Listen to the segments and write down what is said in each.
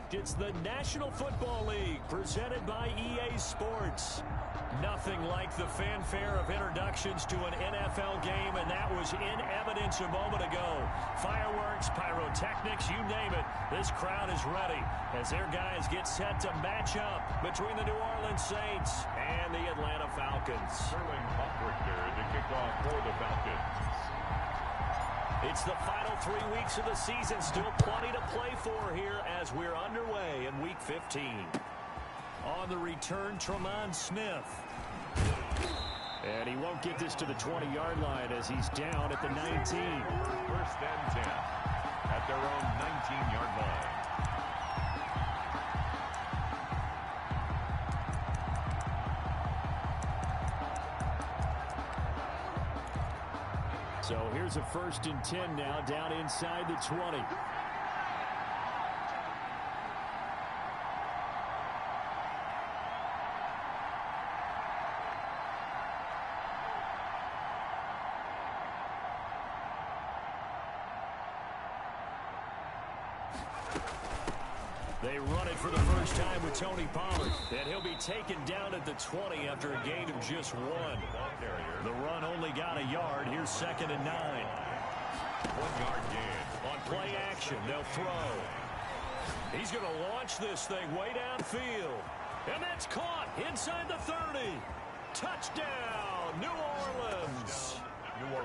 It's the National Football League presented by EA Sports. Nothing like the fanfare of introductions to an NFL game, and that was in evidence a moment ago. Fireworks, pyrotechnics, you name it. This crowd is ready as their guys get set to match up between the New Orleans Saints and the Atlanta Falcons. Sterling Buckrichter to kick off for the Falcons. It's the final 3 weeks of the season. Still plenty to play for here as we're underway in Week 15. On the return, Tremont Smith. And he won't get this to the 20-yard line as he's down at the 19. First and 10 at their own 19-yard line. So here's a 1st and 10 now, down inside the 20. They run it for the first time with Tony Pollard, and he'll be taken down at the 20 after a gain of just 1. The run only got a yard. Here's 2nd and 9. 1-yard gain. On play action, they'll throw. He's going to launch this thing way downfield. And that's caught inside the 30. Touchdown, New Orleans.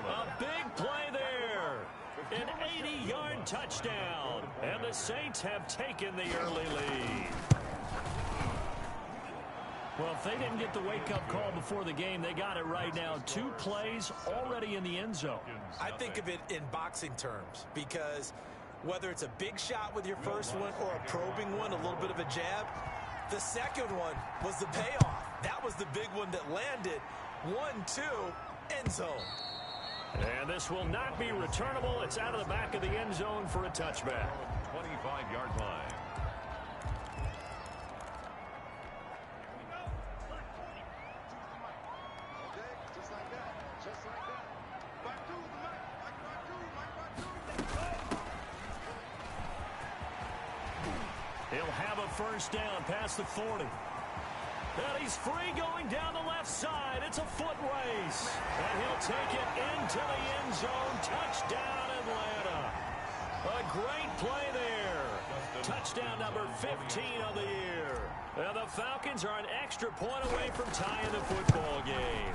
A big play there. An 80-yard touchdown. And the Saints have taken the early lead. Well, if they didn't get the wake-up call before the game, they got it right now. 2 plays already in the end zone. I think of it in boxing terms because whether it's a big shot with your first one or a probing one, a little bit of a jab, the second one was the payoff. That was the big one that landed. 1-2, end zone. And this will not be returnable. It's out of the back of the end zone for a touchback. 25-yard line. He'll have a first down past the 40. And he's free going down the left side. It's a foot race. And he'll take it into the end zone. Touchdown, Atlanta. A great play there. Touchdown number 15 of the year. And the Falcons are an extra point away from tying the football game.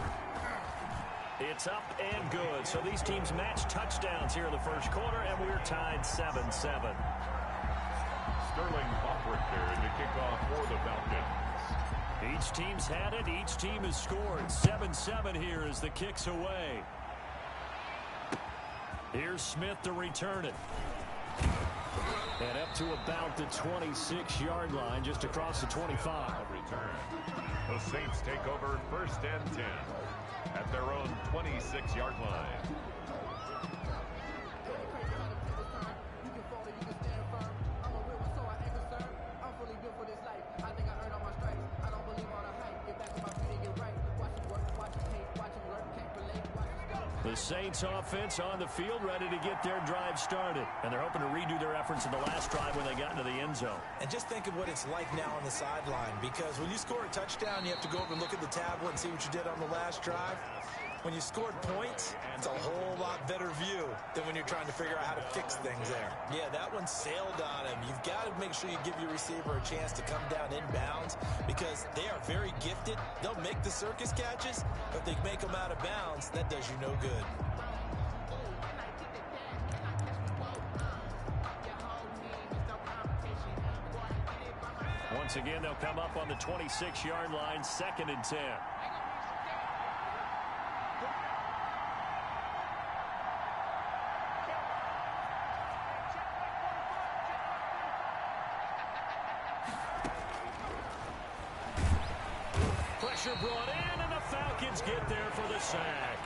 It's up and good. So these teams match touchdowns here in the first quarter, and we're tied 7-7. Sterling Buckrichter to kick off for the Falcons. Each team's had it. Each team has scored. 7-7 here as the kick's away. Here's Smith to return it. And up to about the 26-yard line, just across the 25. Return. The Saints take over 1st and 10 at their own 26-yard line. The Saints offense on the field ready to get their drive started. And they're hoping to redo their efforts in the last drive when they got into the end zone. And just think of what it's like now on the sideline, because when you score a touchdown, you have to go over and look at the tablet and see what you did on the last drive. When you scored points, it's a whole lot better view than when you're trying to figure out how to fix things there. Yeah, that one sailed on him. You've got to make sure you give your receiver a chance to come down inbounds because they are very gifted. They'll make the circus catches, but if they make them out of bounds, that does you no good. Once again, they'll come up on the 26-yard line, 2nd and 10. Pressure brought in, and the Falcons get there for the sack.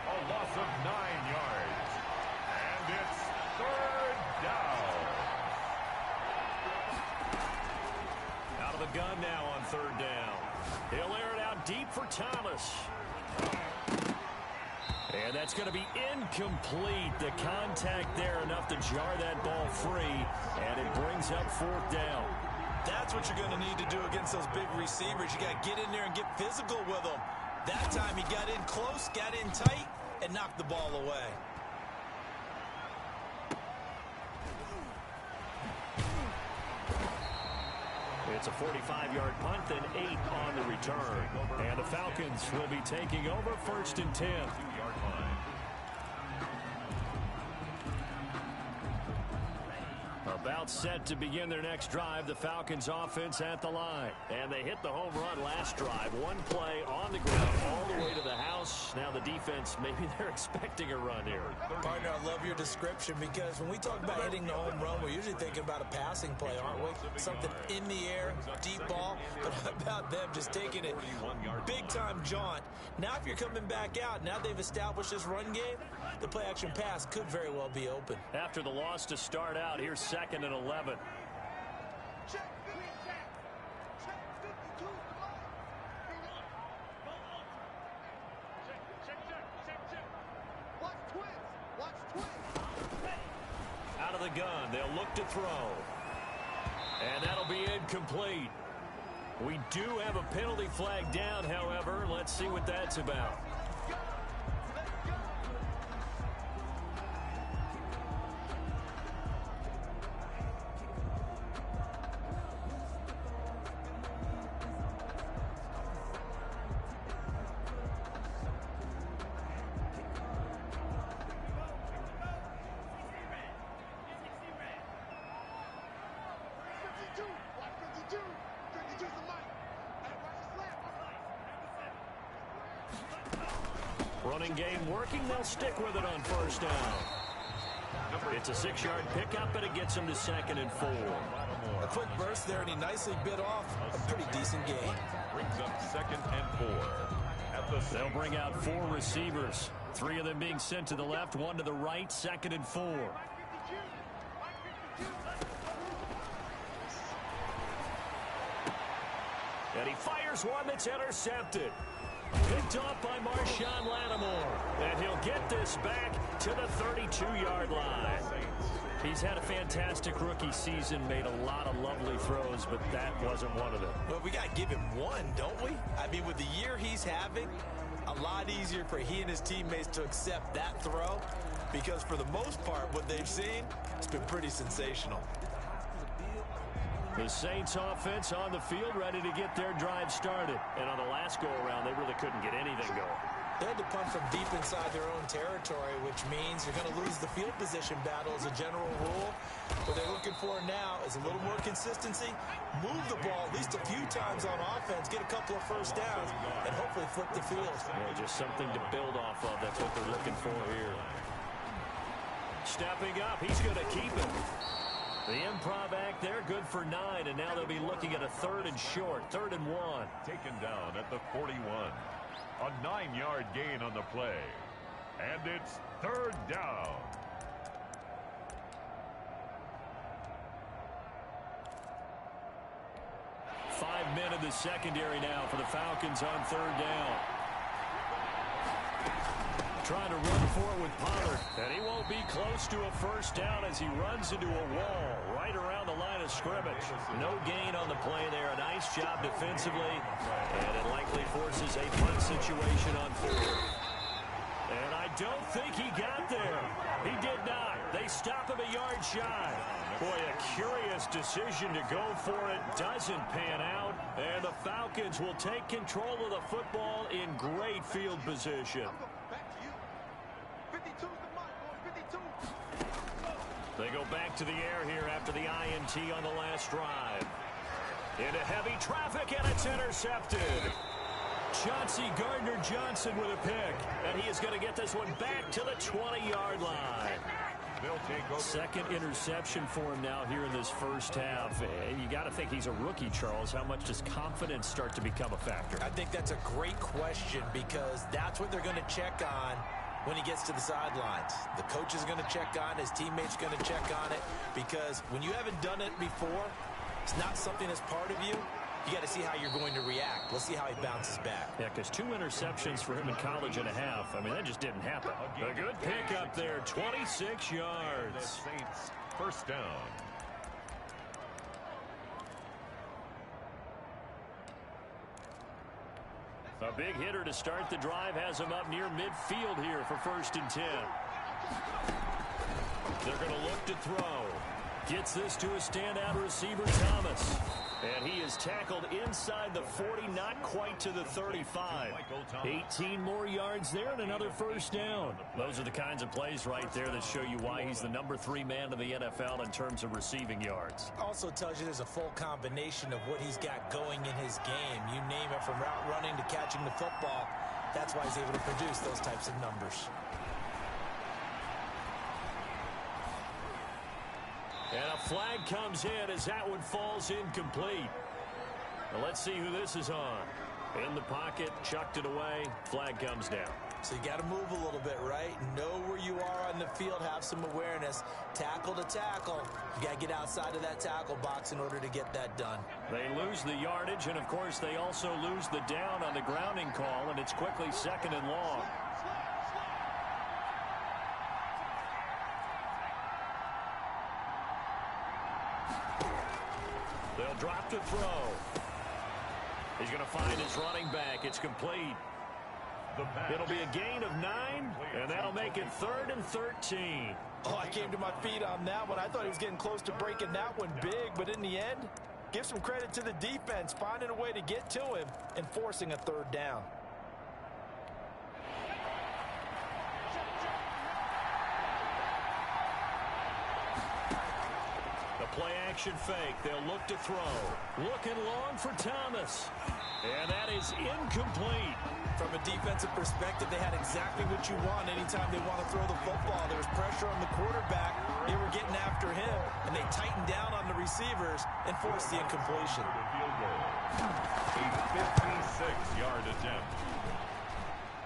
A loss of 9 yards. And it's 3rd down. Out of the gun now on 3rd down. He'll air it out deep for Thomas. And that's going to be incomplete. The contact there enough to jar that ball free. And it brings up 4th down. That's what you're going to need to do against those big receivers. You got to get in there and get physical with them. That time he got in close, got in tight, and knocked the ball away. It's a 45-yard punt and 8 on the return. And the Falcons will be taking over 1st and 10. About set to begin their next drive. The Falcons offense at the line. And they hit the home run last drive. One play on the ground all the way to the house. Now the defense, maybe they're expecting a run here. Partner, I love your description because when we talk about hitting the home run, we're usually thinking about a passing play, aren't we? Something in the air, deep ball. But how about them just taking it big-time jaunt? Now if you're coming back out, now they've established this run game, the play-action pass could very well be open. After the loss to start out, here's 2nd and 11. Out of the gun, they'll look to throw. And that'll be incomplete. We do have a penalty flag down, however. Let's see what that's about. Running game working. They'll stick with it on 1st down. It's a 6-yard pickup, and it gets them to 2nd and 4. A quick burst there, and he nicely bit off a pretty decent gain. Brings up 2nd and 4. They'll bring out 4 receivers. 3 of them being sent to the left, 1 to the right, 2nd and 4. And he fires one that's intercepted. Picked off by Marshawn Lattimore. And he'll get this back to the 32-yard line. He's had a fantastic rookie season, made a lot of lovely throws, but that wasn't one of them. Well, we got to give him one, don't we? I mean, with the year he's having, a lot easier for he and his teammates to accept that throw because for the most part, what they've seen, it's been pretty sensational. The Saints offense on the field, ready to get their drive started. And on the last go-around, they really couldn't get anything going. They had to punt from deep inside their own territory, which means you're going to lose the field position battle as a general rule. What they're looking for now is a little more consistency, move the ball at least a few times on offense, get a couple of 1st downs, and hopefully flip the field. Well, just something to build off of. That's what they're looking for here. Stepping up, he's going to keep it. The improv act there, good for 9, and now they'll be looking at a 3rd and short, 3rd and 1. Taken down at the 41. A 9-yard gain on the play. And it's 3rd down. Five men in the secondary now for the Falcons on 3rd down. Trying to run forward with Pollard, and he won't be close to a 1st down as he runs into a wall right around the line of scrimmage. No gain on the play there. A nice job defensively, and it likely forces a punt situation on 4th. And I don't think he got there. He did not. They stop him a yard shy. Boy, a curious decision to go for it. Doesn't pan out, and the Falcons will take control of the football in great field position. They go back to the air here after the INT on the last drive. Into heavy traffic, and it's intercepted. Chauncey Gardner-Johnson with a pick, and he is going to get this one back to the 20-yard line. Second interception for him now here in this 1st half. And you got to think he's a rookie, Charles. How much does confidence start to become a factor? I think that's a great question because that's what they're going to check on when he gets to the sidelines. The coach is going to check on it. His teammates are going to check on it because when you haven't done it before, it's not something that's part of you. You got to see how you're going to react. Let's see how he bounces back. Yeah, because 2 interceptions for him in college and a half. I mean, that just didn't happen. A good pick up there, 26 yards. Saints 1st down. A big hitter to start the drive has him up near midfield here for 1st and 10. They're going to look to throw. Gets this to a standout receiver, Thomas. And he is tackled inside the 40, not quite to the 35. 18 more yards there and another 1st down. Those are the kinds of plays right there that show you why he's the number 3 man in the NFL in terms of receiving yards. Also tells you there's a full combination of what he's got going in his game. You name it, from route running to catching the football. That's why he's able to produce those types of numbers. And a flag comes in as that one falls incomplete. Now let's see who this is on. In the pocket, chucked it away, flag comes down. So you got to move a little bit, right? Know where you are on the field, have some awareness. Tackle to tackle. You got to get outside of that tackle box in order to get that done. They lose the yardage, and of course they also lose the down on the grounding call, and it's quickly 2nd and long. They'll drop to throw. He's going to find his running back. It's complete. It'll be a gain of 9, and that'll make it 3rd and 13. Oh, I came to my feet on that one. I thought he was getting close to breaking that one big, but in the end, give some credit to the defense, finding a way to get to him and forcing a 3rd down. Play action fake. They'll look to throw. Looking long for Thomas. And that is incomplete. From a defensive perspective, they had exactly what you want anytime they want to throw the football. There was pressure on the quarterback. They were getting after him, and they tightened down on the receivers and forced the incompletion. A 56-yard attempt.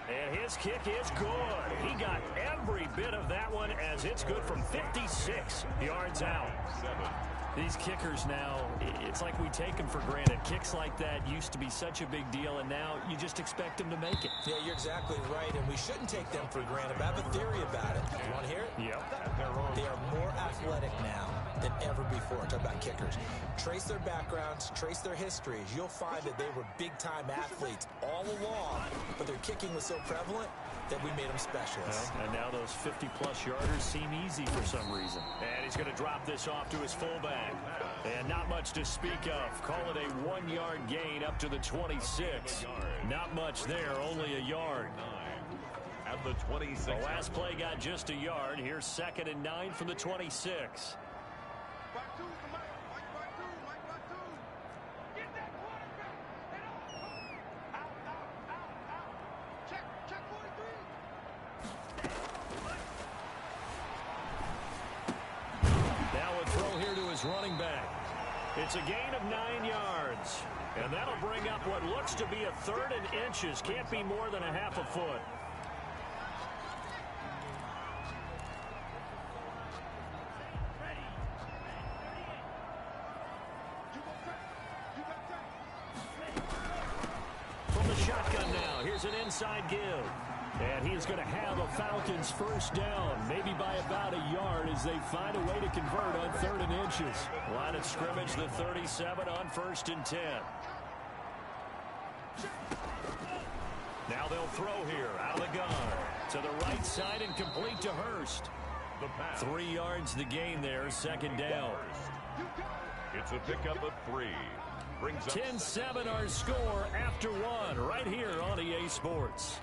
And his kick is good. He got every bit of that one as it's good from 56 yards out. These kickers now, it's like we take them for granted. Kicks like that used to be such a big deal, and now you just expect them to make it. Yeah, you're exactly right, and we shouldn't take them for granted. But I have a theory about it. You want to hear it? Yep. They are more athletic now than ever before. Talk about kickers. Trace their backgrounds, trace their histories. You'll find that they were big-time athletes all along, but their kicking was so prevalent that we made them specialists. Well, and now those 50-plus yarders seem easy for some reason. And he's going to drop this off to his fullback. And not much to speak of. Call it a 1-yard gain up to the 26. Not much there, only a yard. At the 26. The last play got just a yard. Here's 2nd and 9 from the 26. Running back. It's a gain of 9 yards. And that'll bring up what looks to be a 3rd and inches. Can't be more than a half a foot. From the shotgun now, here's an inside give. And he's going to have a Falcons 1st down, maybe by about a yard as they find a way to convert on 3rd and inches. Line of scrimmage, the 37 on 1st and 10. Now they'll throw here out of the gun to the right side and complete to Hurst. 3 yards the gain there, 2nd down. It's a pickup of 3. 10-7 our score after 1 right here on EA Sports.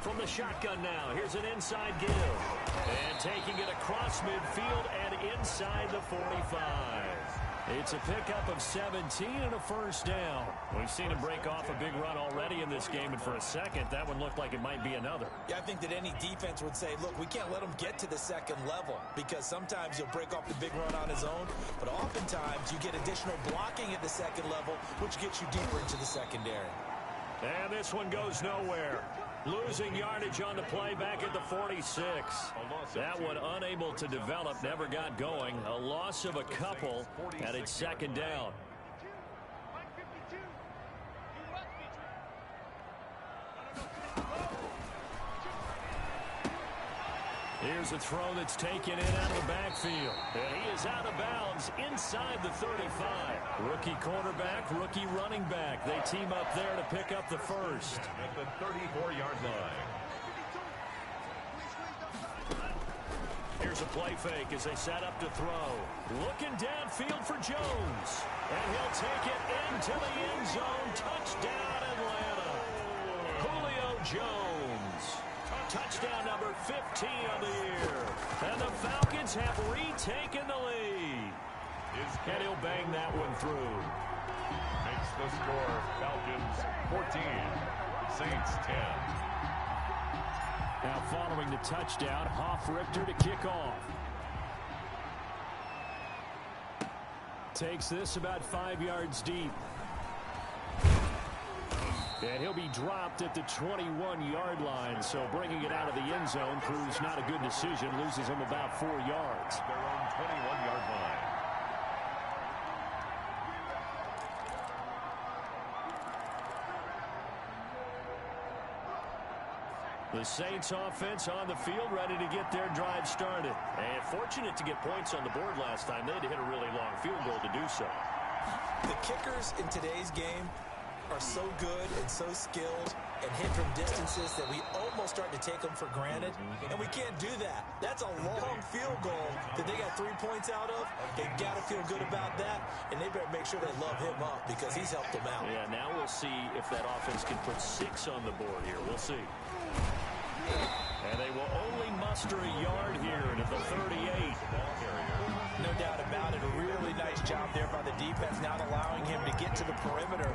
From the shotgun now, here's an inside give. And taking it across midfield and inside the 45. It's a pickup of 17 and a 1st down. We've seen him break off a big run already in this game, and for a second, that one looked like it might be another. Yeah, I think that any defense would say, look, we can't let him get to the 2nd level, because sometimes he'll break off the big run on his own, but oftentimes you get additional blocking at the 2nd level, which gets you deeper into the secondary. And this one goes nowhere. Losing yardage on the play back at the 46. That one unable to develop, never got going. A loss of a couple, and it's 2nd down. Here's a throw that's taken in out of the backfield. And he is out of bounds inside the 35. Rookie quarterback, rookie running back. They team up there to pick up the first. At the 34-yard line. Here's a play fake as they set up to throw. Looking downfield for Jones. And he'll take it into the end zone. Touchdown, Atlanta. Julio Jones. Touchdown number 15 on the year. And the Falcons have retaken the lead. And he'll bang that one through. Makes the score Falcons 14, Saints 10. Now following the touchdown, Hoff-Richter to kick off. Takes this about 5 yards deep. And he'll be dropped at the 21-yard line. So bringing it out of the end zone proves not a good decision. Loses him about 4 yards. Their own 21-yard line. The Saints offense on the field, ready to get their drive started. And fortunate to get points on the board last time. They had to hit a really long field goal to do so. The kickers in today's game are so good and so skilled and hit from distances that we almost start to take them for granted. And we can't do that. That's a long field goal that they got 3 points out of. They've got to feel good about that. And they better make sure they love him up because he's helped them out. Yeah, now we'll see if that offense can put 6 on the board here. We'll see. And they will only muster a yard here to the 38. No doubt about it. A really nice job there by the defense, not allowing him to get to the perimeter.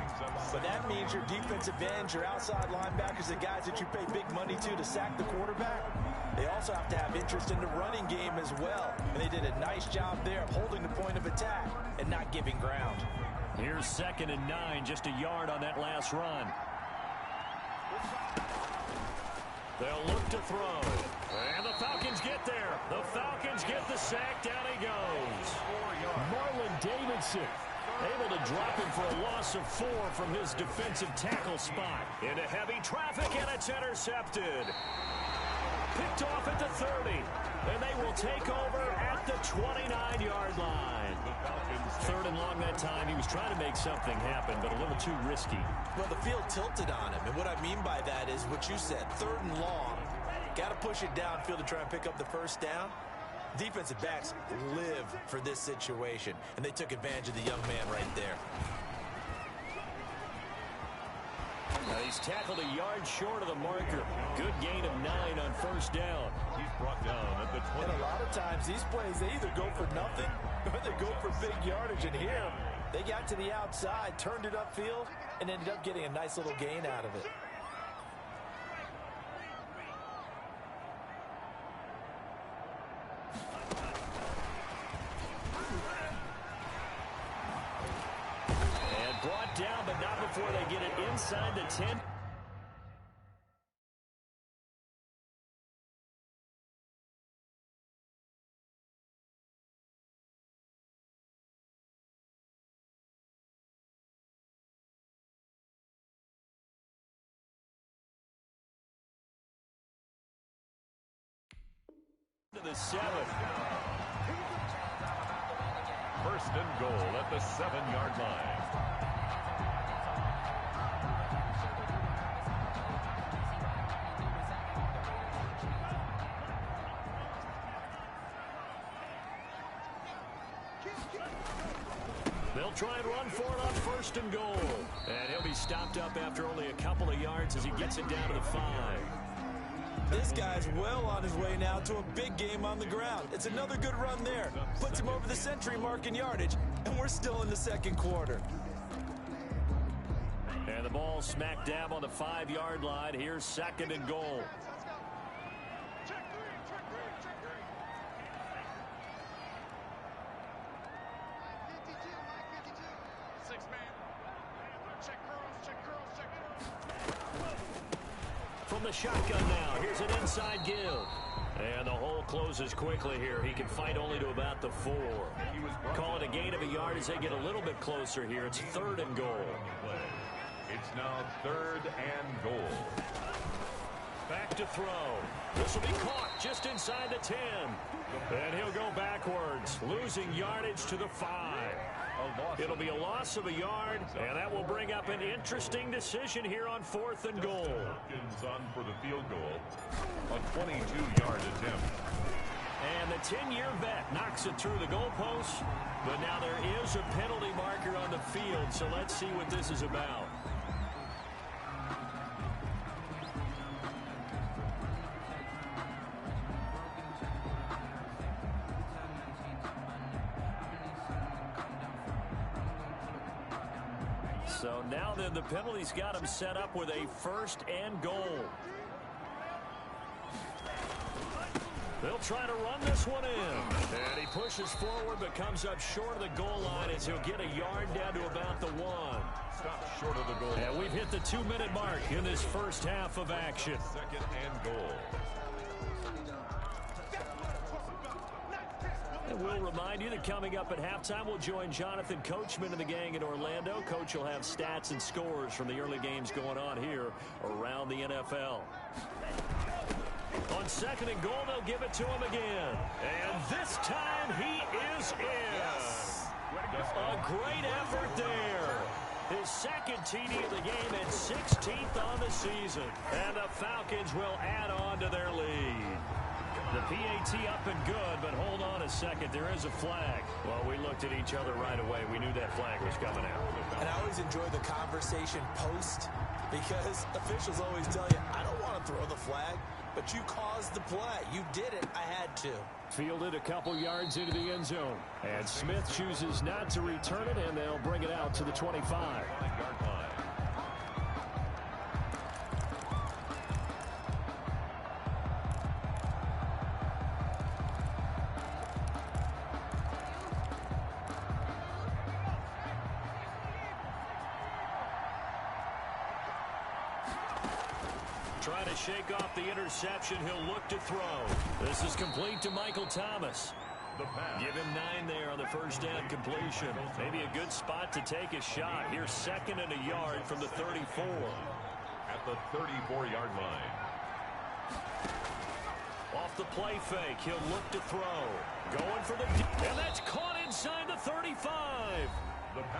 But that means your defensive ends, your outside linebackers, the guys that you pay big money to sack the quarterback, they also have to have interest in the running game as well. And they did a nice job there of holding the point of attack and not giving ground. Here's 2nd and 9, just a yard on that last run. They'll look to throw. And the Falcons get there. The Falcons get the sack. Down he goes. Marlon Davidson able to drop him for a loss of 4 from his defensive tackle spot. Into heavy traffic, and it's intercepted. Picked off at the 30. And they will take over at the 29-yard line. 3rd and long that time. He was trying to make something happen, but a little too risky. Well, the field tilted on him. And what I mean by that is what you said. 3rd and long. Got to push it downfield to try and pick up the first down. Defensive backs live for this situation. And they took advantage of the young man right there. Now he's tackled a yard short of the marker. Good gain of 9 on 1st down. He's brought down at the 20. And a lot of times these plays, they either go for nothing or they go for big yardage. And here, they got to the outside, turned it upfield, and ended up getting a nice little gain out of it. And brought down, but not before they get it inside the 10. To the 7. 1st and goal at the 7-yard line. They'll try and run for it on 1st and goal. And he'll be stopped up after only a couple of yards as he gets it down to the 5. This guy's well on his way now to a big game on the ground. It's another good run there. Puts him over the century mark in yardage, and we're still in the 2nd quarter. And the ball smack dab on the 5-yard line. Here's 2nd and goal. From the shotgun now, here's an inside give. And the hole closes quickly here. He can fight only to about the 4. Call it a gain of a yard as they get a little bit closer here. It's 3rd and goal. It's now 3rd and goal. Back to throw. This will be caught just inside the 10. And he'll go backwards, losing yardage to the 5. It'll be a loss of a yard, and that will bring up an interesting decision here on 4th and goal. On for the field goal, a 22-yard attempt. And the 10-year vet knocks it through the goalpost, but now there is a penalty marker on the field, so let's see what this is about. So now then the penalty's got him set up with a 1st and goal. They'll try to run this one in. And he pushes forward but comes up short of the goal line as he'll get a yard down to about the 1. Stop short of the goal line. And we've hit the 2-minute mark in this first half of action. 2nd and goal. And we'll remind you that coming up at halftime, we'll join Jonathan Coachman and the gang in Orlando. Coach will have stats and scores from the early games going on here around the NFL. On 2nd and goal, they'll give it to him again. And this time he is in. Yes. A great effort there. His 2nd TD of the game and 16th on the season. And the Falcons will add on to their lead. The PAT up and good, but hold on a second. There is a flag. Well, we looked at each other right away. We knew that flag was coming out. And I always enjoy the conversation post because officials always tell you, I don't want to throw the flag, but you caused the play. You did it. I had to. Fielded a couple yards into the end zone. And Smith chooses not to return it, and they'll bring it out to the 25. 5-yard line. Trying to shake off the interception. He'll look to throw. This is complete to Michael Thomas. Give him 9 there on the 1st down completion. Maybe a good spot to take a shot. Here's 2nd and a yard from the 34. At the 34-yard line. Off the play fake. He'll look to throw. Going for the... And that's caught inside the 35.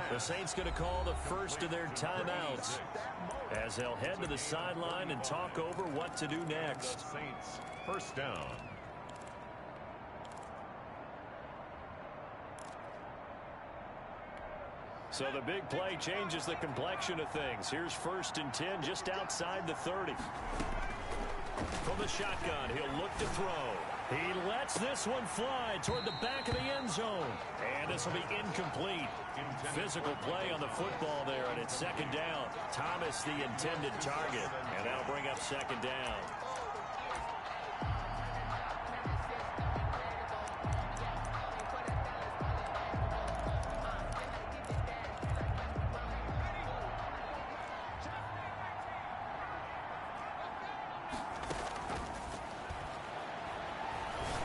The Saints going to call the first of their timeouts as they'll head to the sideline and talk over what to do next. Saints, 1st down. So the big play changes the complexion of things. Here's 1st and 10 just outside the 30. From the shotgun, he'll look to throw. He lets this one fly toward the back of the end zone. And this will be incomplete. Physical play on the football there, and it's 2nd down. Thomas the intended target, and that'll bring up 2nd down.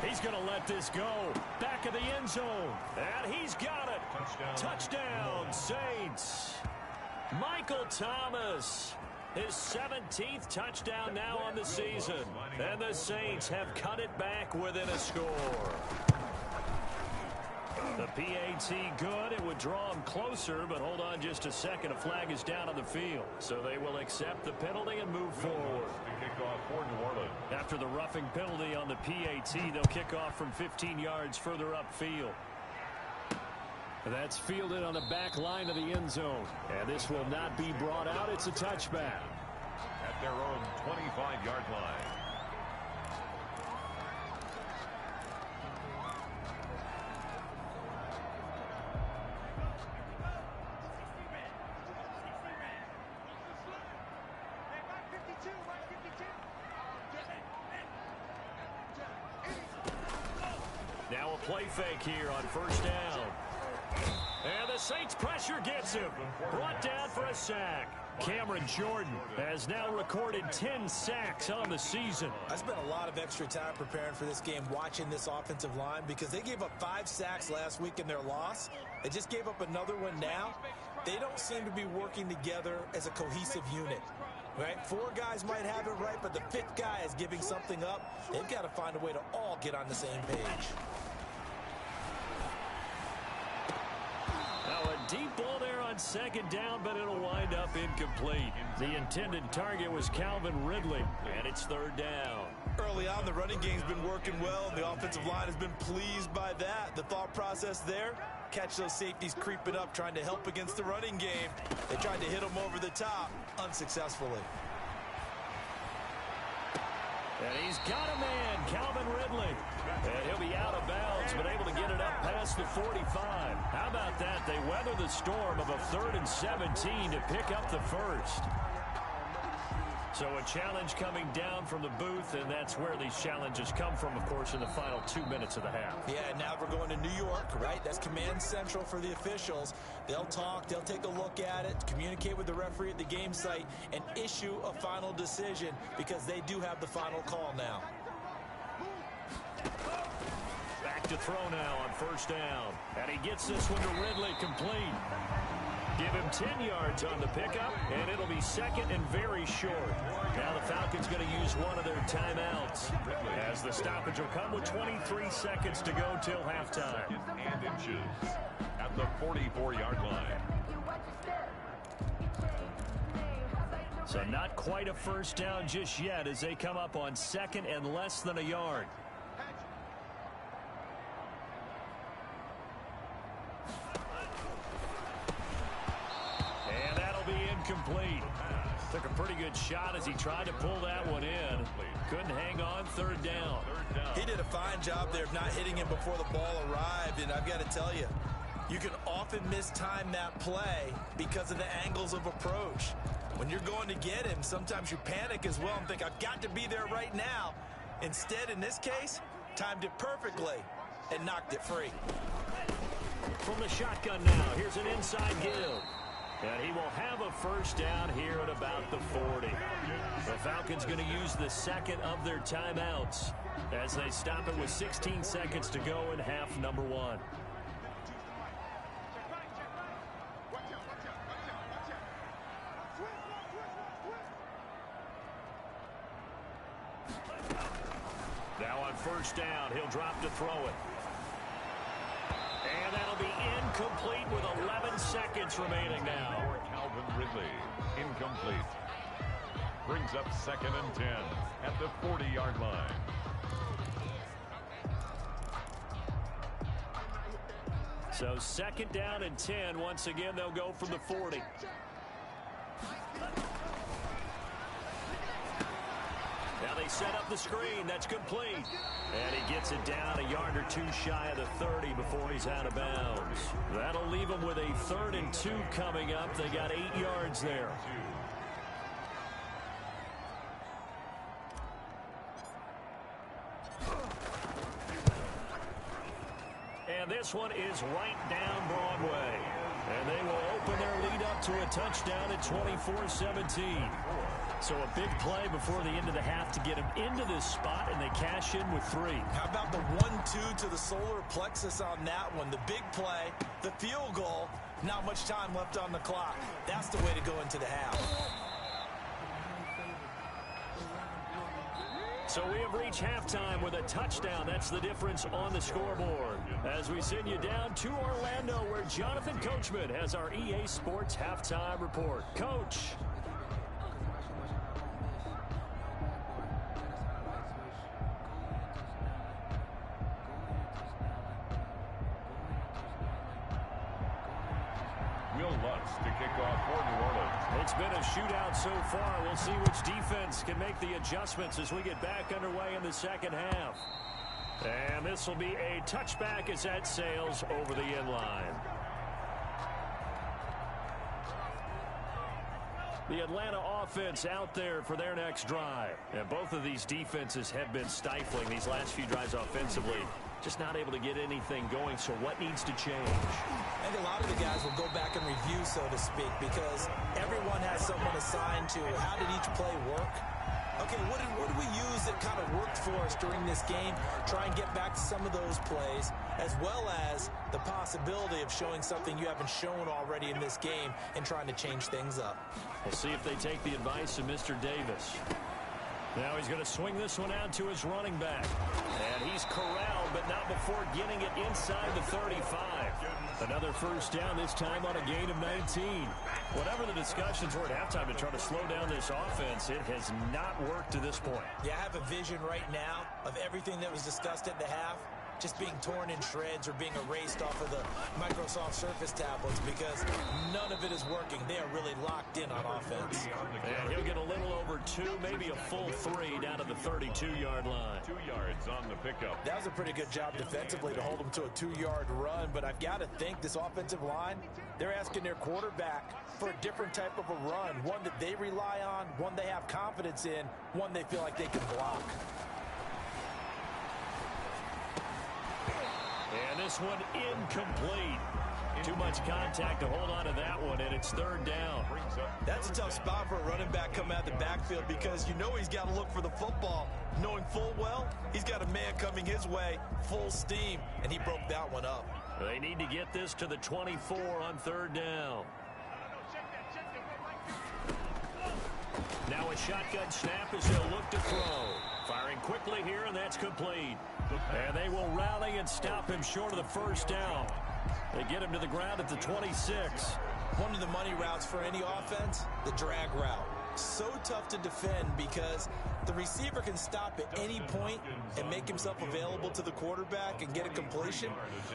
He's going to let this go. Back of the end zone. And he's got it. Touchdown, Saints. Michael Thomas. His 17th touchdown now on the season. And the Saints have cut it back within a score. The PAT good. It would draw him closer, but hold on just a second. A flag is down on the field. So they will accept the penalty and move forward. After the roughing penalty on the PAT, they'll kick off from 15 yards further upfield. That's fielded on the back line of the end zone. And this will not be brought out. It's a touchback. At their own 25-yard line. Now a play fake here on 1st down. And the Saints pressure gets him. Brought down for a sack. Cameron Jordan has now recorded 10 sacks on the season. I spent a lot of extra time preparing for this game, watching this offensive line, because they gave up 5 sacks last week in their loss. They just gave up another one now. They don't seem to be working together as a cohesive unit. Right? 4 guys might have it right, but the 5th guy is giving something up. They've got to find a way to all get on the same page. Now a deep ball there on second down, but it'll wind up incomplete. The intended target was Calvin Ridley, and it's third down. Early on, the running game's been working well, and the offensive line has been pleased by that. The thought process there, catch those safeties creeping up, trying to help against the running game. They tried to hit them over the top, unsuccessfully. And he's got a man, Calvin Ridley. And he'll be out of bounds, but able to get it up past the 45. How about that? They weather the storm of a 3rd and 17 to pick up the first. So a challenge coming down from the booth, and that's where these challenges come from, of course, in the final 2 minutes of the half. Yeah, now we're going to New York, right? That's command central for the officials. They'll talk, they'll take a look at it, communicate with the referee at the game site, and issue a final decision because they do have the final call now. Back to throw now on first down. And he gets this one to Ridley, complete. Give him 10 yards on the pickup, and it'll be second and very short. Now the Falcons going to use one of their timeouts, as the stoppage will come with 23 seconds to go till halftime. And inches at the 44-yard line. So not quite a first down just yet as they come up on second and less than a yard. And that'll be incomplete. Took a pretty good shot as he tried to pull that one in. Couldn't hang on, third down. He did a fine job there of not hitting him before the ball arrived, and I've got to tell you, you can often mistime that play because of the angles of approach. When you're going to get him, sometimes you panic as well and think, I've got to be there right now. Instead, in this case, timed it perfectly and knocked it free. From the shotgun now, here's an inside give. And he will have a first down here at about the 40. The Falcons going to use the second of their timeouts as they stop it with 16 seconds to go in half number 1. Now on first down, he'll drop to throw it. And that'll be incomplete with 11 seconds remaining now. Calvin Ridley, incomplete. Brings up second and 10 at the 40-yard line. So second down and 10. Once again, they'll go from the 40. Now they set up the screen. That's complete. And he gets it down a yard or two shy of the 30 before he's out of bounds. That'll leave him with a 3rd and 2 coming up. They got 8 yards there. And this one is right down Broadway. And they will open their lead up to a touchdown at 24-17. So a big play before the end of the half to get him into this spot, and they cash in with 3. How about the 1-2 to the solar plexus on that one? The big play, the field goal, not much time left on the clock. That's the way to go into the half. So we have reached halftime with a touchdown. That's the difference on the scoreboard. As we send you down to Orlando, where Jonathan Coachman has our EA Sports halftime report. Coach. To kick off for New Orleans. It's been a shootout so far. We'll see which defense can make the adjustments as we get back underway in the second half. And this will be a touchback as that sails over the end line. The Atlanta offense out there for their next drive. And both of these defenses have been stifling these last few drives offensively. Just not able to get anything going, so what needs to change? I think a lot of the guys will go back and review, so to speak, because everyone has someone assigned to how did each play work. Okay, what do we use that kind of worked for us during this game? Try and get back to some of those plays, as well as the possibility of showing something you haven't shown already in this game and trying to change things up. We'll see if they take the advice of Mr. Davis. Now he's going to swing this one out to his running back. And he's corralled, but not before getting it inside the 35. Another first down, this time on a gain of 19. Whatever the discussions were at halftime to try to slow down this offense, it has not worked to this point. Yeah, I have a vision right now of everything that was discussed at the half just being torn in shreds or being erased off of the Microsoft Surface tablets because none of it is working. They are really locked in on offense. And he'll get a little over 2, maybe a full 3 down to the 32-yard line. 2 yards on the pickup. That was a pretty good job defensively to hold them to a 2-yard run, but I've got to think this offensive line, they're asking their quarterback for a different type of a run, one that they rely on, one they have confidence in, one they feel like they can block. And this one incomplete. Too much contact to hold on to that one, and it's third down. That's a tough spot for a running back coming out of the backfield because you know he's got to look for the football, knowing full well he's got a man coming his way, full steam, and he broke that one up. They need to get this to the 24 on third down. Now a shotgun snap as they'll look to throw. Firing quickly here, and that's complete. And they will rally and stop him short of the first down. They get him to the ground at the 26. One of the money routes for any offense, the drag route. So tough to defend because the receiver can stop at any point and make himself available to the quarterback and get a completion.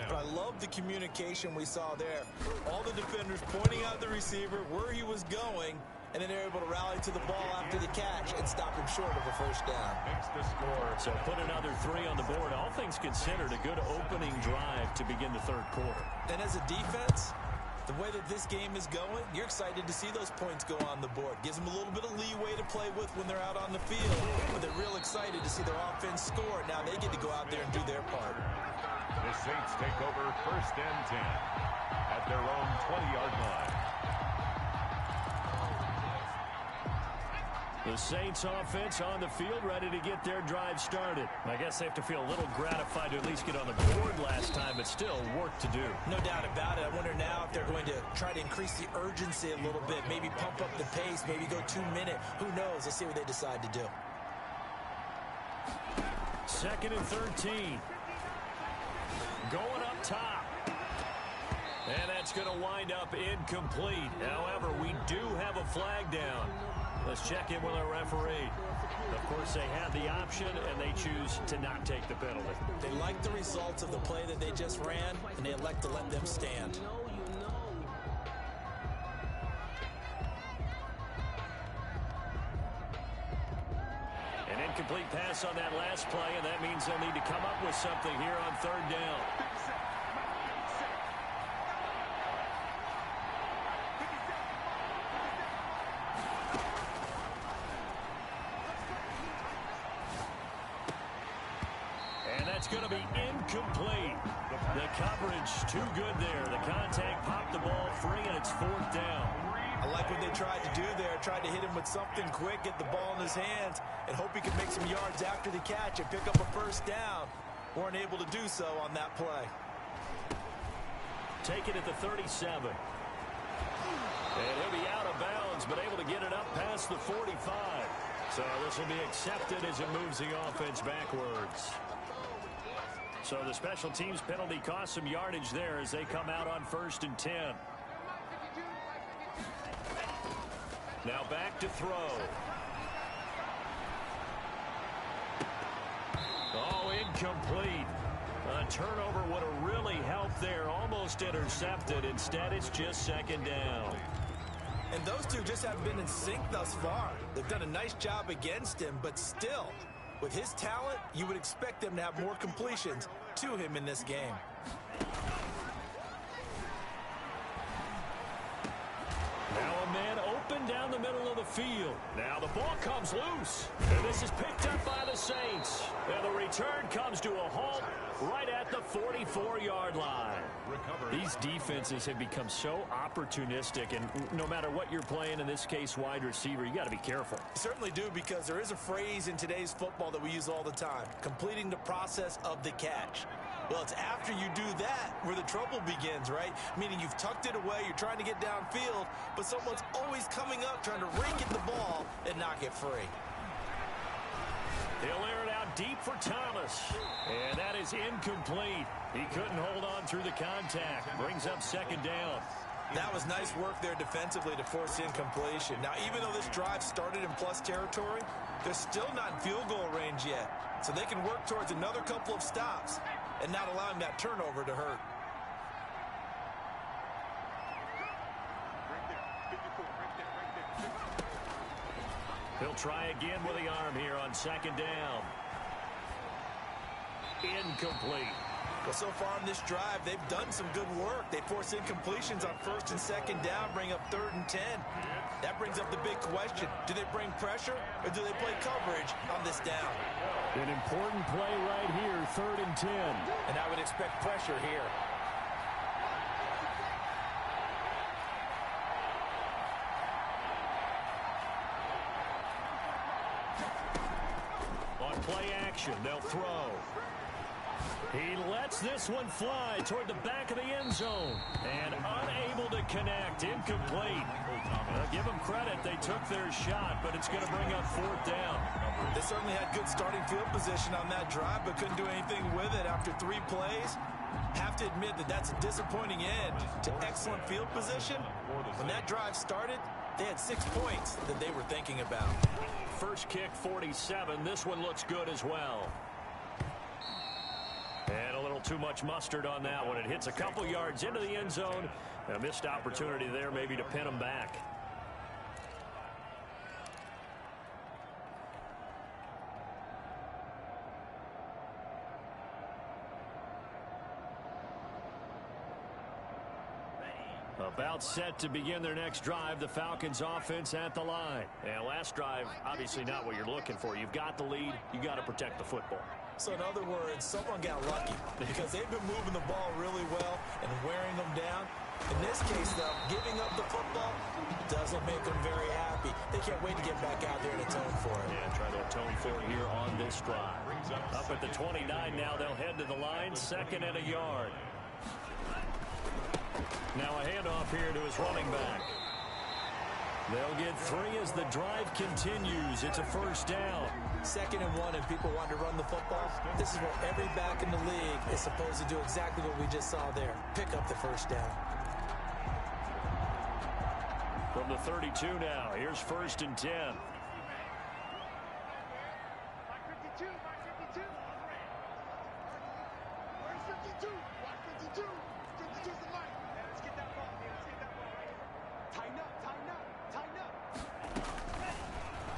But I love the communication we saw there. All the defenders pointing out the receiver, where he was going, and then they're able to rally to the ball after the catch and stop him short of a first down. Makes the score. So put another 3 on the board. All things considered, a good opening drive to begin the third quarter. And as a defense, the way that this game is going, you're excited to see those points go on the board. Gives them a little bit of leeway to play with when they're out on the field. But they're real excited to see their offense score. Now they get to go out there and do their part. The Saints take over first and 10 at their own 20-yard line. The Saints offense on the field, ready to get their drive started. I guess they have to feel a little gratified to at least get on the board last time, but still work to do. No doubt about it. I wonder now if they're going to try to increase the urgency a little bit, maybe pump up the pace, maybe go 2-minute. Who knows? Let's see what they decide to do. 2nd and 13. Going up top. And that's going to wind up incomplete. However, we do have a flag down. Let's check in with our referee. Of course, they had the option, and they choose to not take the penalty. They like the results of the play that they just ran, and they elect to let them stand. An incomplete pass on that last play, and that means they'll need to come up with something here on third down. It's going to be incomplete. The coverage too good there. The contact popped the ball free, and it's fourth down. I like what they tried to do there. Tried to hit him with something quick, get the ball in his hands, and hope he could make some yards after the catch and pick up a first down. Weren't able to do so on that play. Take it at the 37. And he'll be out of bounds, but able to get it up past the 45. So this will be accepted as it moves the offense backwards. So the special teams penalty cost some yardage there as they come out on 1st and 10. Now back to throw. Oh, incomplete. A turnover would have really helped there. Almost intercepted. Instead, it's just 2nd down. And those two just haven't been in sync thus far. They've done a nice job against him, but still, with his talent, you would expect them to have more completions to him in this game. Now a man open down the middle of the field. Now the ball comes loose. And this is picked up by the Saints. And the return comes to a halt right at the 44-yard line. These defenses have become so opportunistic, and no matter what you're playing, in this case wide receiver, you got to be careful. You certainly do, because there is a phrase in today's football that we use all the time: completing the process of the catch. Well, it's after you do that where the trouble begins, right? Meaning you've tucked it away, you're trying to get downfield, but someone's always coming up trying to rake at the ball and knock it free. He'll air it out deep for Thomas. And that is incomplete. He couldn't hold on through the contact. Brings up second down. That was nice work there defensively to force incompletion. Now, even though this drive started in plus territory, they're still not in field goal range yet. So they can work towards another couple of stops and not allowing that turnover to hurt. He'll try again with the arm here on second down. Incomplete. Well, so far on this drive, they've done some good work. They force incompletions on first and second down, bring up 3rd and 10. That brings up the big question. Do they bring pressure, or do they play coverage on this down? An important play right here, 3rd and 10. And I would expect pressure here. On play action, they'll throw. He lets this one fly toward the back of the end zone. And unable to connect. Incomplete. Give them credit. They took their shot, but it's going to bring up 4th down. They certainly had good starting field position on that drive, but couldn't do anything with it after 3 plays. Have to admit that that's a disappointing end to excellent field position. When that drive started, they had 6 points that they were thinking about. First kick, 47. This one looks good as well. And a little too much mustard on that one. It hits a couple yards into the end zone. A missed opportunity there maybe to pin them back. About set to begin their next drive. The Falcons offense at the line. And last drive, obviously not what you're looking for. You've got the lead. You got to protect the football. So in other words, someone got lucky because they've been moving the ball really well and wearing them down. In this case, though, giving up the football doesn't make them very happy. They can't wait to get back out there and atone for it. Yeah, try to atone for it here on this drive. Up at the 29 now, they'll head to the line, 2nd and a yard. Now a handoff here to his running back. They'll get 3 as the drive continues. It's a 1st down. 2nd and 1, and people want to run the football. This is what every back in the league is supposed to do, exactly what we just saw there. Pick up the 1st down. From the 32 now, here's 1st and 10.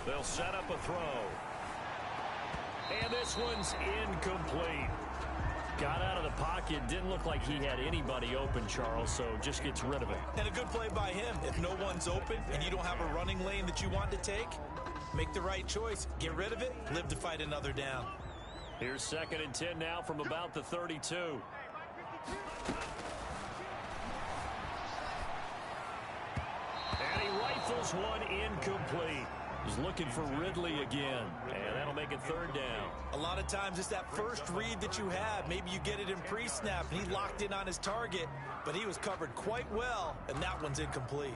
They'll set up a throw. And this one's incomplete. Got out of the pocket. Didn't look like he had anybody open, Charles, so just gets rid of it. And a good play by him. If no one's open and you don't have a running lane that you want to take, make the right choice. Get rid of it. Live to fight another down. Here's 2nd and 10 now from about the 32. And he rifles one incomplete. He's looking for Ridley again, and that'll make it 3rd down. A lot of times it's that first read that you have. Maybe you get it in pre-snap, and he locked in on his target, but he was covered quite well, and that one's incomplete.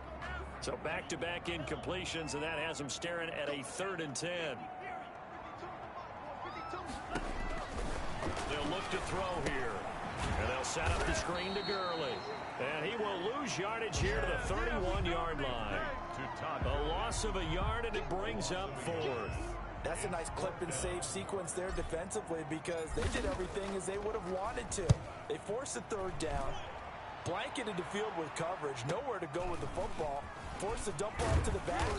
So back-to-back incompletions, and that has him staring at a 3rd and 10. They'll look to throw here, and they'll set up the screen to Gurley. And he will lose yardage here to the 31-yard line. A loss of a yard, and it brings up 4th. That's a nice clip and save sequence there defensively because they did everything as they would have wanted to. They forced the 3rd down, blanketed the field with coverage, nowhere to go with the football, forced the dump off to the back,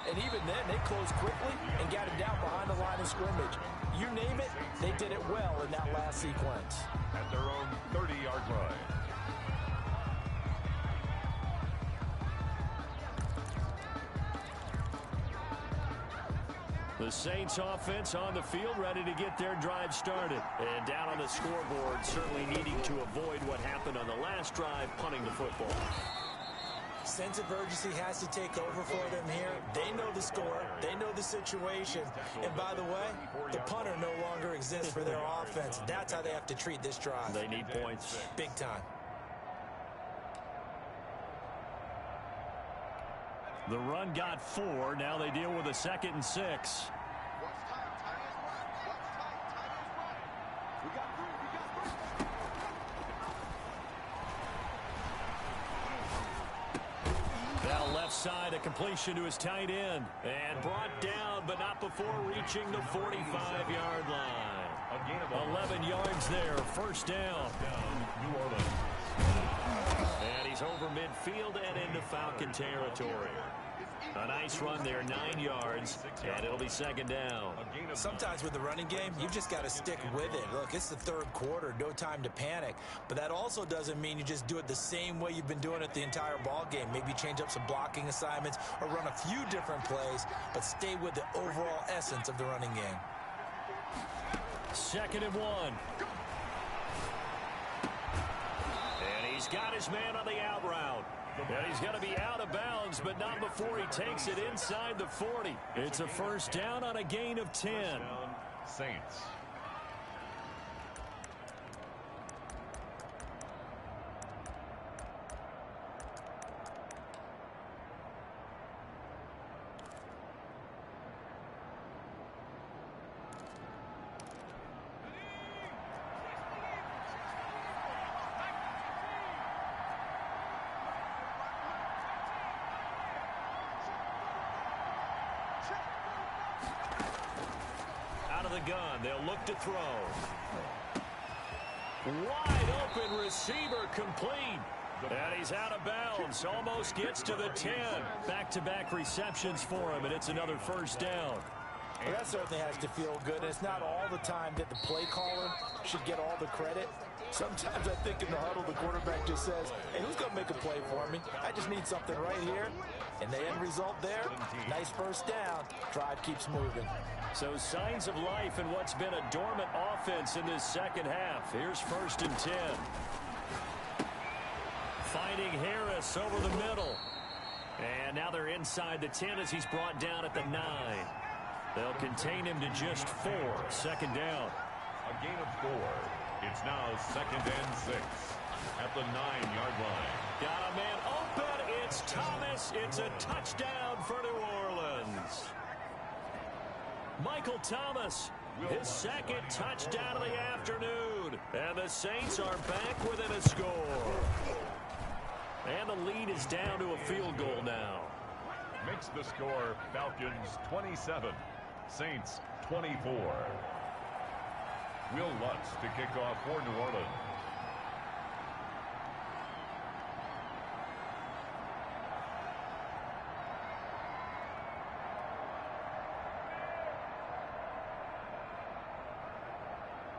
and even then they closed quickly and got it down behind the line of scrimmage. You name it, they did it well in that last sequence. At their own 30-yard line. The Saints offense on the field, ready to get their drive started. And down on the scoreboard, certainly needing to avoid what happened on the last drive, punting the football. Sense of urgency has to take over for them here. They know the score. They know the situation. And by the way, the punter no longer exists for their offense. That's how they have to treat this drive. They need points. Big time. The run got 4. Now they deal with a 2nd and 6. Now left side, a completion to his tight end. And brought down, but not before reaching the 45-yard line. 11 yards there, first down. New Orleans. And he's over midfield and into Falcon territory. A nice run there, 9 yards, and it'll be 2nd down. Sometimes with the running game, you just got to stick with it. Look, it's the 3rd quarter, no time to panic. But that also doesn't mean you just do it the same way you've been doing it the entire ball game. Maybe change up some blocking assignments or run a few different plays, but stay with the overall essence of the running game. 2nd and 1. And he's got his man on the out route. And he's going to be out of bounds, but not before he takes it inside the 40. It's a first down on a gain of 10. Saints. Gun. They'll look to throw. Wide open receiver complete. And he's out of bounds. Almost gets to the 10. Back-to-back receptions for him, and it's another first down. Well, that certainly has to feel good. And it's not all the time that the play caller should get all the credit. Sometimes I think in the huddle, the quarterback just says, hey, who's going to make a play for me? I just need something right here. And the end result there, nice first down. Drive keeps moving. So signs of life in what's been a dormant offense in this second half. Here's 1st and 10. Finding Harris over the middle. And now they're inside the 10 as he's brought down at the 9. They'll contain him to just 4. 2nd down. A gain of 4. It's now 2nd and 6 at the 9-yard line. Got a man open. It's Thomas. It's a touchdown for New Orleans. Michael Thomas, his 2nd touchdown of the afternoon. And the Saints are back within a score. And the lead is down to a field goal now. Makes the score Falcons 27, Saints 24. Will Lutz to kick off for New Orleans.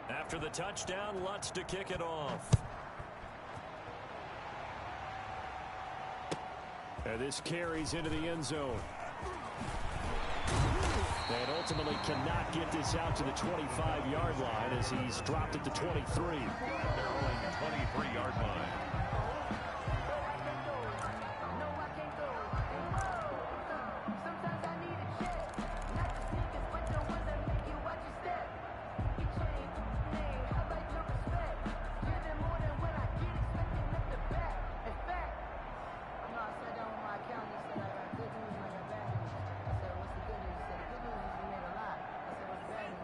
After the touchdown, Lutz to kick it off. And this carries into the end zone. And ultimately cannot get this out to the 25-yard line as he's dropped at the 23. They're on the 23-yard line.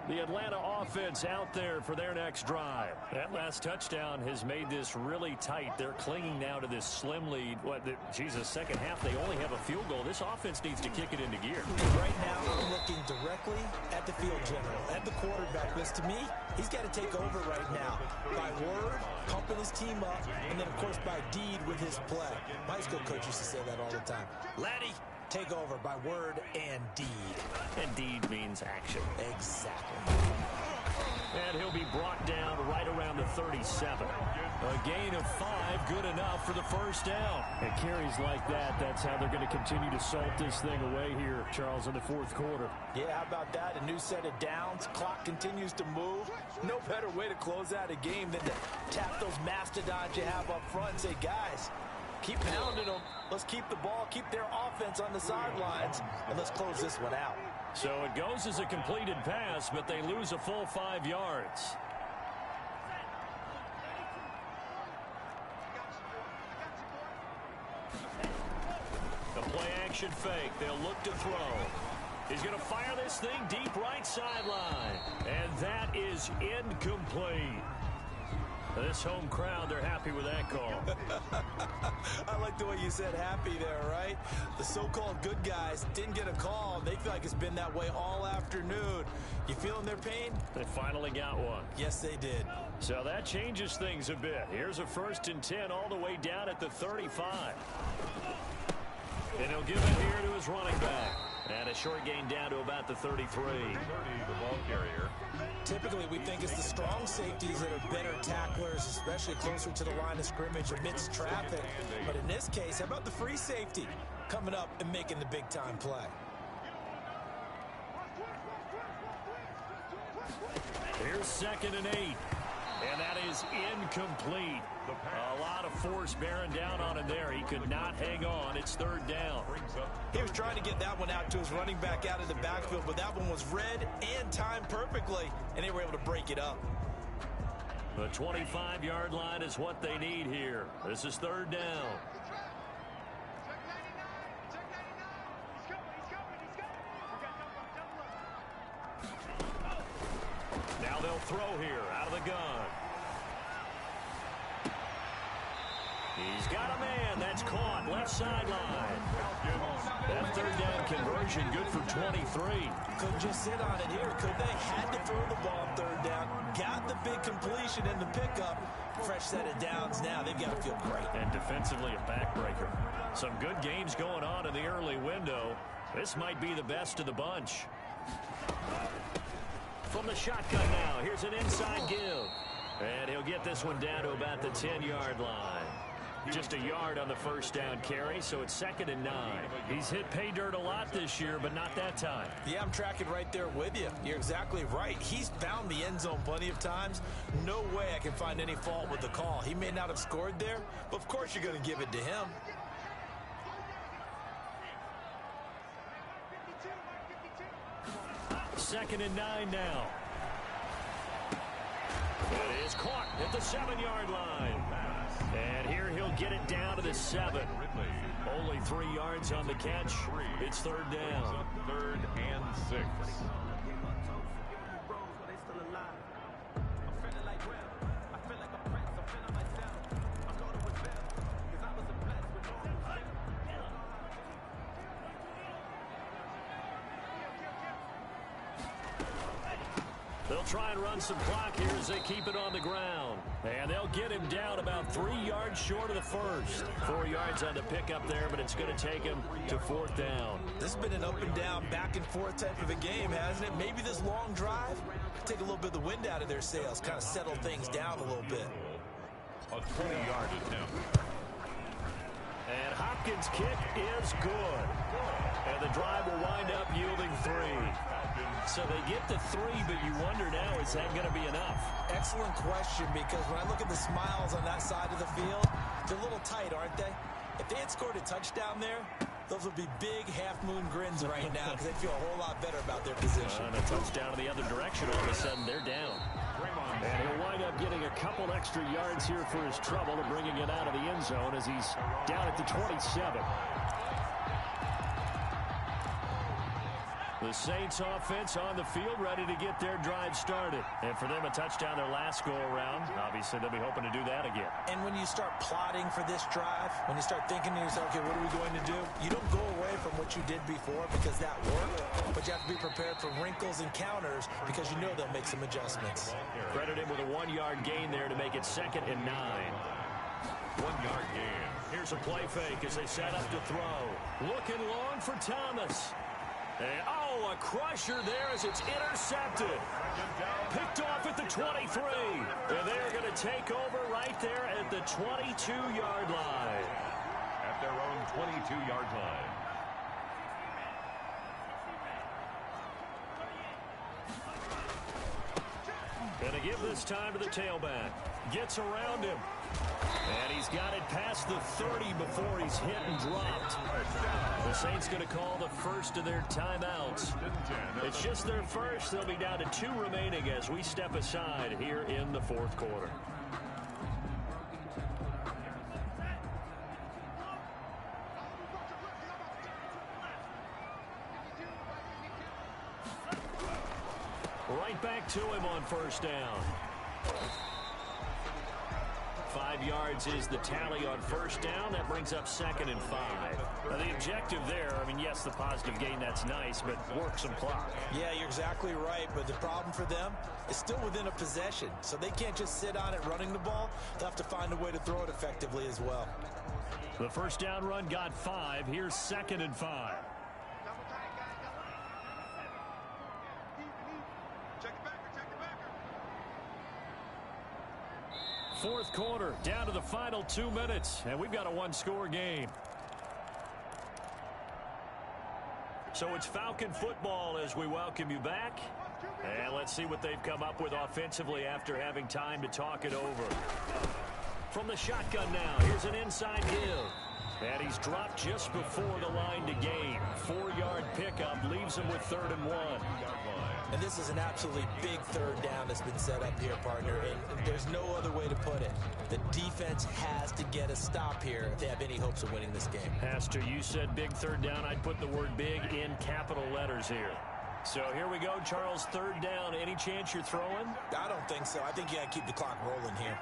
The Atlanta offense out there for their next drive. That last touchdown has made this really tight. They're clinging now to this slim lead. Second half, they only have a field goal. This offense needs to kick it into gear. Right now, I'm looking directly at the field general, at the quarterback. Because to me, he's got to take over right now. By word, pumping his team up, and then, of course, by deed with his play. My high school coach used to say that all the time. Laddie, take over by word and deed. And deed means action. Exactly. And he'll be brought down right around the 37. A gain of 5, good enough for the first down. And carries like that, that's how they're going to continue to salt this thing away here, Charles, in the fourth quarter. Yeah, how about that? A new set of downs. Clock continues to move. No better way to close out a game than to tap those mastodons you have up front and say, guys, keep pounding them. Let's keep the ball, keep their offense on the sidelines, and let's close this one out. So it goes as a completed pass, but they lose a full 5 yards. The play-action fake. They'll look to throw. He's going to fire this thing deep right sideline. And that is incomplete. This home crowd, they're happy with that call. I like the way you said happy there, right? The so-called good guys didn't get a call. They feel like it's been that way all afternoon. You feeling their pain? They finally got one. Yes, they did. So that changes things a bit. Here's a 1st and 10 all the way down at the 35. And he'll give it here to his running back. And a short gain down to about the 33. 30, the ball carrier. Typically, we think it's the strong safeties that are better tacklers, especially closer to the line of scrimmage amidst traffic. But in this case, how about the free safety coming up and making the big-time play? Here's 2nd and 8. And that is incomplete. A lot of force bearing down on him there. He could not hang on. It's 3rd down. He was trying to get that one out to his running back out of the backfield, but that one was read and timed perfectly, and they were able to break it up. The 25-yard line is what they need here. This is 3rd down. Now they'll throw here out of the gun. He's got a man. That's caught. Left sideline. That 3rd down conversion good for 23. Couldn't just sit on it here, could they? Had to throw the ball 3rd down. Got the big completion in the pickup. Fresh set of downs now. They've got to feel great. And defensively a backbreaker. Some good games going on in the early window. This might be the best of the bunch. From the shotgun now, here's an inside give. And he'll get this one down to about the 10-yard line. Just a yard on the 1st down carry, so it's 2nd and 9. He's hit pay dirt a lot this year, but not that time. Yeah, I'm tracking right there with you. You're exactly right. He's found the end zone plenty of times. No way I can find any fault with the call. He may not have scored there, but of course you're going to give it to him. Second and 9 now. It is caught at the 7-yard line. And here he'll get it down to the 7. Only 3 yards on the catch. It's 3rd down. 3rd and 6. They'll try and run some clock here as they keep it on the ground. And they'll get him down about 3 yards short of the 1st. 4 yards on the pickup there, but it's going to take him to 4th down. This has been an up and down, back and forth type of a game, hasn't it? Maybe this long drive take a little bit of the wind out of their sails, kind of settle things down a little bit. A 20-yard attempt. And Hopkins' kick is good. And the drive will wind up yielding 3. So they get to 3, but you wonder now, is that going to be enough? Excellent question, because when I look at the smiles on that side of the field, they're a little tight, aren't they? If they had scored a touchdown there, those would be big half-moon grins right now because they feel a whole lot better about their position. And a touchdown in the other direction, all of a sudden they're down. And he'll wind up getting a couple extra yards here for his trouble and bringing it out of the end zone as he's down at the 27. The Saints offense on the field ready to get their drive started. And for them, a touchdown their last go-around. Obviously, they'll be hoping to do that again. And when you start plotting for this drive, when you start thinking to yourself, okay, what are we going to do? You don't go away from what you did before because that worked, but you have to be prepared for wrinkles and counters because you know they'll make some adjustments. Credit him with a 1-yard gain there to make it 2nd and 9. 1-yard gain. Here's a play fake as they set up to throw. Looking long for Thomas. And, oh, a crusher there as it's intercepted. Picked off at the 23. And they're going to take over right there at the 22-yard line. At their own 22-yard line. Going to give this time to the tailback. Gets around him. And he's got it past the 30 before he's hit and dropped. The Saints going to call the first of their timeouts. It's just their first. They'll be down to 2 remaining as we step aside here in the fourth quarter. Right back to him on first down. 5 yards is the tally on first down. That brings up 2nd and 5. Now, the objective there, I mean, yes, the positive gain, that's nice, but work some clock. Yeah, you're exactly right, but the problem for them is still within a possession, so they can't just sit on it running the ball. They'll have to find a way to throw it effectively as well. The first down run got 5. Here's 2nd and 5. Fourth quarter, down to the final 2 minutes, and we've got a 1-score game. So it's Falcon football as we welcome you back. And let's see what they've come up with offensively after having time to talk it over. From the shotgun now, here's an inside give. And he's dropped just before the line to gain. 4-yard pickup leaves him with 3rd and 1. And this is an absolutely big third down that's been set up here, partner. And there's no other way to put it. The defense has to get a stop here if they have any hopes of winning this game. Pastor, you said big third down. I'd put the word big in capital letters here. So here we go, Charles, 3rd down. Any chance you're throwing? I don't think so. I think you got to keep the clock rolling here.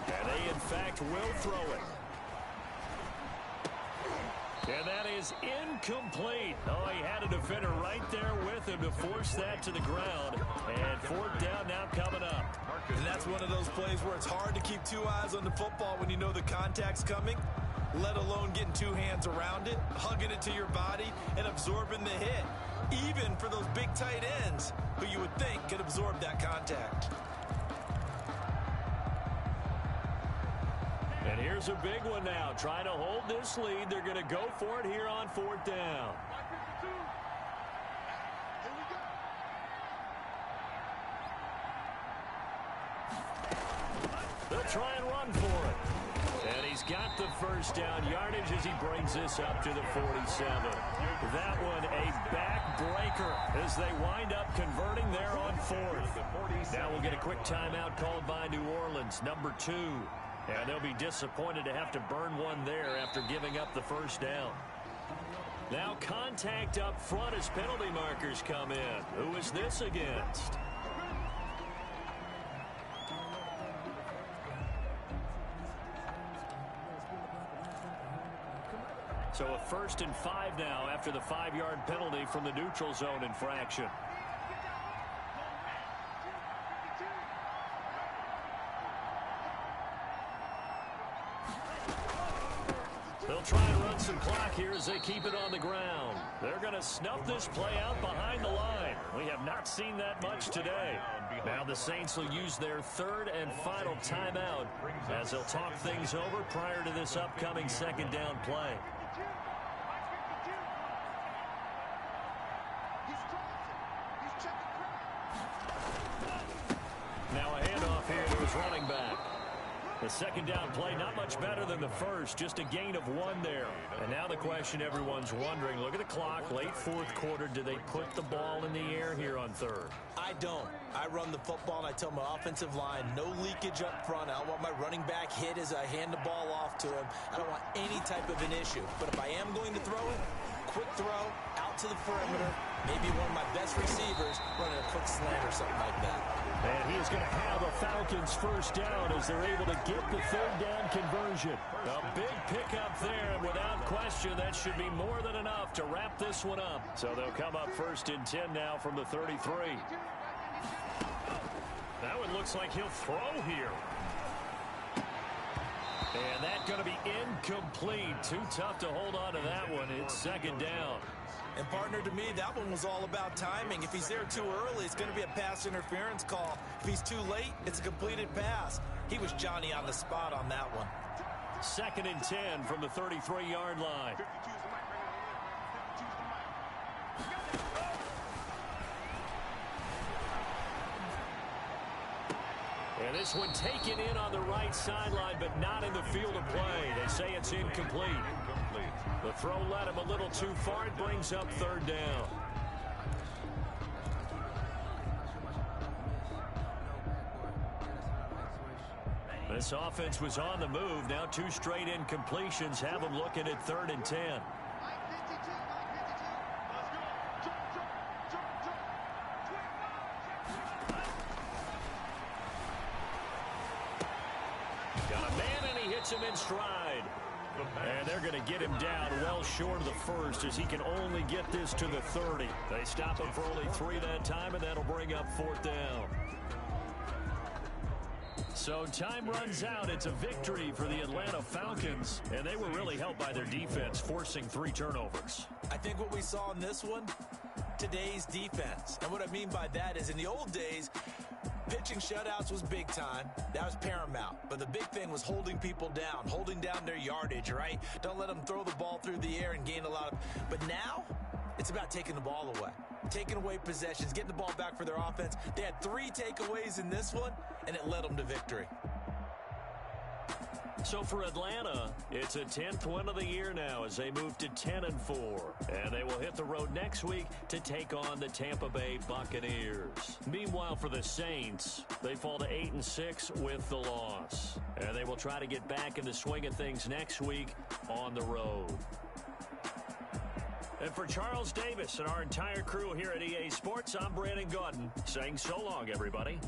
And they, in fact, will throw it. And that is incomplete. Oh, he had a defender right there with him to force that to the ground. And 4th down now coming up. And that's one of those plays where it's hard to keep 2 eyes on the football when you know the contact's coming, let alone getting 2 hands around it, hugging it to your body, and absorbing the hit. Even for those big tight ends who you would think could absorb that contact. And here's a big one now. Trying to hold this lead. They're going to go for it here on 4th down. They'll try and run for it. And he's got the first down yardage as he brings this up to the 47. That one a backbreaker as they wind up converting there on 4th. Now we'll get a quick timeout called by New Orleans, number 2. And they'll be disappointed to have to burn one there after giving up the first down. Now contact up front as penalty markers come in. Who is this against? So a 1st and 5 now after the 5-yard penalty from the neutral zone infraction. They'll try and run some clock here as they keep it on the ground. They're going to snuff this play out behind the line. We have not seen that much today. Now the Saints will use their 3rd and final timeout as they'll talk things over prior to this upcoming 2nd down play. Now a handoff here to his running back. The 2nd down play, not much better than the first, just a gain of 1 there. And now the question everyone's wondering, look at the clock, late 4th quarter, do they put the ball in the air here on 3rd? I don't. I run the football and I tell my offensive line, no leakage up front. I don't want my running back hit as I hand the ball off to him. I don't want any type of an issue. But if I am going to throw it, quick throw, out to the perimeter, maybe one of my best receivers running a quick slant or something like that. And he is going to have a Falcons first down as they're able to get the 3rd down conversion. A big pickup there, and without question, that should be more than enough to wrap this one up. So they'll come up 1st and 10 now from the 33. Now it looks like he'll throw here. And that's going to be incomplete. Too tough to hold on to that one. It's second down. And partner, to me, that one was all about timing. If he's there too early, it's going to be a pass interference call. If he's too late, it's a completed pass. He was Johnny on the spot on that one. Second and 10 from the 33-yard line. And this one taken in on the right sideline, but not in the field of play. They say it's incomplete. The throw led him a little too far. It brings up third down. This offense was on the move. Now 2 straight incompletions have them looking at third and 10. Got a man, and he hits him in stride. And they're going to get him down well short of the first, as he can only get this to the 30. They stop him for only 3 that time, and that'll bring up fourth down. So time runs out. It's a victory for the Atlanta Falcons, and they were really helped by their defense, forcing 3 turnovers. I think what we saw in this one, today's defense. And what I mean by that is, in the old days, pitching shutouts was big time. That was paramount. But the big thing was holding people down, holding down their yardage, right? Don't let them throw the ball through the air and gain a lot of... But now, it's about taking the ball away. Taking away possessions, getting the ball back for their offense. They had 3 takeaways in this one, and it led them to victory. So for Atlanta, it's a 10th win of the year now as they move to 10-4. And they will hit the road next week to take on the Tampa Bay Buccaneers. Meanwhile, for the Saints, they fall to 8-6 with the loss. And they will try to get back in the swing of things next week on the road. And for Charles Davis and our entire crew here at EA Sports, I'm Brandon Gaudin saying so long, everybody.